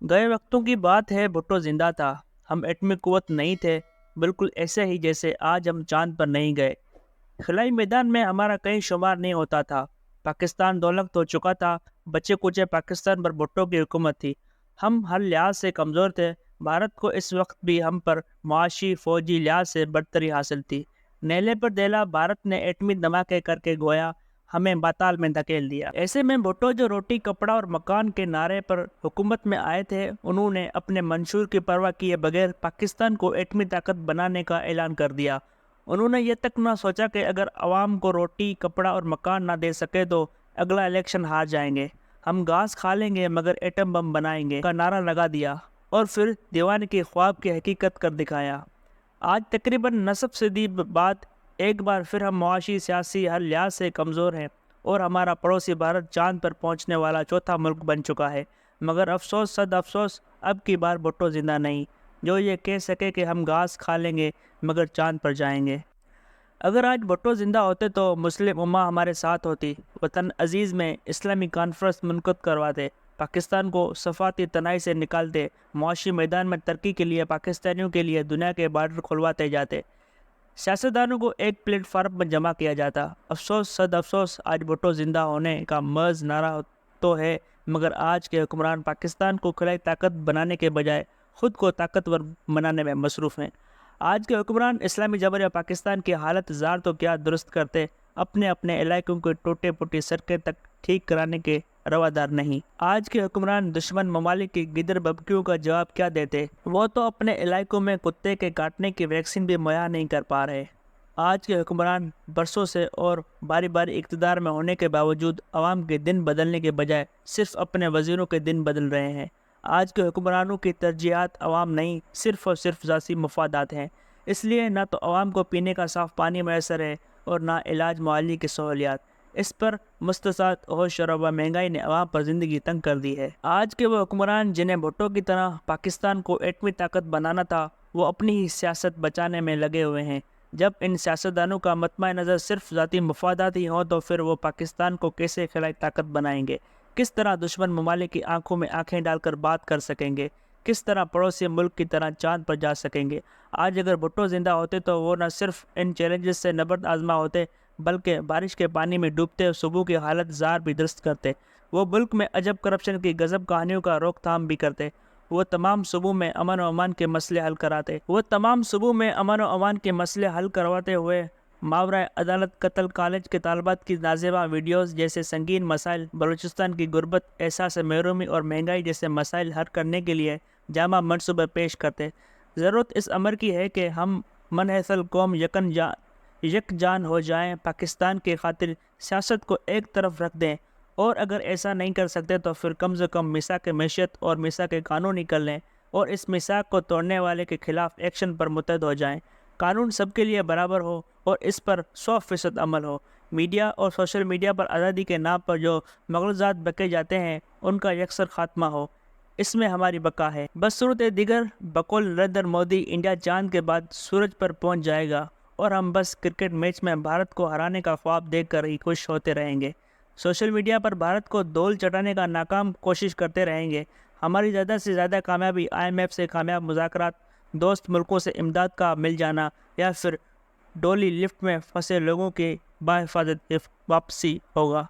गए वक्तों की बात है, भुट्टो जिंदा था। हम एटमी कुव्वत नहीं थे, बिल्कुल ऐसे ही जैसे आज हम चांद पर नहीं गए। खिलाई मैदान में हमारा कहीं शुमार नहीं होता था। पाकिस्तान दौलत हो चुका था। बच्चे कुचे पाकिस्तान पर भुट्टो की हुकूमत थी। हम हर लिहाज से कमज़ोर थे। भारत को इस वक्त भी हम पर मुआशी फौजी लिहाज से बरतरी हासिल थी। नेले पर देला भारत ने एटमी धमाके करके गोया हमें बाताल में धकेल दिया। ऐसे में भुट्टो जो रोटी कपड़ा और मकान के नारे पर हुकूमत में आए थे, उन्होंने अपने मंशूर की परवाह किए बगैर पाकिस्तान को एटमी ताकत बनाने का ऐलान कर दिया। उन्होंने ये तक ना सोचा कि अगर आवाम को रोटी कपड़ा और मकान ना दे सके तो अगला इलेक्शन हार जाएंगे। हम घास खा लेंगे मगर एटम बम बनाएंगे का नारा लगा दिया और फिर दीवाने के ख्वाब की हकीकत कर दिखाया। आज तकरीबन नसब सदी बाद एक बार फिर हम मुआशी सियासी हर लिहाज से कमज़ोर हैं और हमारा पड़ोसी भारत चांद पर पहुंचने वाला चौथा मुल्क बन चुका है। मगर अफसोस सद अफसोस, अब की बार भुट्टो ज़िंदा नहीं जो ये कह सके कि हम घास खा लेंगे मगर चांद पर जाएंगे। अगर आज भुट्टो ज़िंदा होते तो मुस्लिम उम्मा हमारे साथ होती। वतन अजीज़ में इस्लामी कॉन्फ्रेंस मुनक़िद करवाते, पाकिस्तान को सफ़ाती तनाई से निकालते, मुआशी मैदान में तरक्की के लिए पाकिस्तानियों के लिए दुनिया के बार्डर खुलवाते जाते, सियासतदानों को एक प्लेटफार्म पर जमा किया जाता। अफसोस सद अफसोस, आज भुट्टो ज़िंदा होने का मर्ज़ नारा तो है मगर आज के हुक्मरान पाकिस्तान को खिलाई ताकत बनाने के बजाय ख़ुद को ताकतवर बनाने में मसरूफ़ हैं। आज के हुक्मरान इस्लामी जबर या पाकिस्तान की हालत ज़ार तो क्या दुरुस्त करते, अपने अपने इलाकों के टूटे फूटी सड़कें तक ठीक कराने के रवादार नहीं। आज के हुक्मरान दुश्मन ममालिक की गिदर बबकियों का जवाब क्या देते, वो तो अपने इलाकों में कुत्ते के काटने की वैक्सीन भी मुहैया नहीं कर पा रहे। आज के हुक्मरान बरसों से और बारी बारी इक़्तिदार में होने के बावजूद अवाम के दिन बदलने के बजाय सिर्फ अपने वज़ीरों के दिन बदल रहे हैं। आज के हुक्मरानों की तरजीहात अवाम नहीं, सिर्फ और सिर्फ ज़ाती मफादात हैं। इसलिए ना तो अवाम को पीने का साफ़ पानी मैसर है और ना इलाज मुआलजी की सहूलियात। इस पर मुस्तसाद और शराब महंगाई ने अवाम पर ज़िंदगी तंग कर दी है। आज के वो हुक्मरान जिन्हें भुट्टो की तरह पाकिस्तान को एटमी ताकत बनाना था, वो अपनी ही सियासत बचाने में लगे हुए हैं। जब इन सियासतदानों का मतमा नज़र सिर्फ ज़ाती मफादात ही हों तो फिर वो पाकिस्तान को कैसे खिलाई ताकत बनाएंगे? किस तरह दुश्मन ममालिक की आंखों में आंखें डालकर बात कर सकेंगे? किस तरह पड़ोसी मुल्क की तरह चांद पर जा सकेंगे? आज अगर भुट्टो ज़िंदा होते तो वो न सिर्फ इन चैलेंजेस से नबर्द आजमा होते, बल्कि बारिश के पानी में डूबते सुबह की हालत ज़ार भी दुरुस्त करते। वो मुल्क में अजब करप्शन की गजब कहानियों का रोकथाम भी करते। वो तमाम सूबों में अमन व अमान के मसले हल कराते। हुए मावरा अदालत कत्ल कॉलेज के तालबात की नाज़ेबा वीडियोस जैसे संगीन मसाइल, बलूचिस्तान की गुर्बत, एहसास महरूमी और महंगाई जैसे मसाइल हल करने के लिए जामा मनसूबे पेश करते। ज़रूरत इस अमर की है कि हम मनहसल कौम यकजान हो जाएं, पाकिस्तान की खातिर सियासत को एक तरफ रख दें और अगर ऐसा नहीं कर सकते तो फिर कम से कम मिसाक मैशत और मिसाक कानून निकल लें और इस मिसाक को तोड़ने वाले के खिलाफ एक्शन पर मुतहद हो जाएं। कानून सबके लिए बराबर हो और इस पर 100% अमल हो। मीडिया और सोशल मीडिया पर आज़ादी के नाम पर जो मगलजात बके जाते हैं, उनका यकसर खात्मा हो। इसमें हमारी बका है। बस सूरत दिगर बकौल नरेंद्र मोदी, इंडिया चांद के बाद सूरज पर पहुंच जाएगा और हम बस क्रिकेट मैच में भारत को हराने का ख्वाब देखकर ही खुश होते रहेंगे। सोशल मीडिया पर भारत को धूल चटाने का नाकाम कोशिश करते रहेंगे। हमारी ज़्यादा से ज़्यादा कामयाबी IMF से कामयाब मुज़ाकरात, दोस्त मुल्कों से इमदाद का मिल जाना या फिर डोली लिफ्ट में फंसे लोगों की बाहिफाजत वापसी होगा।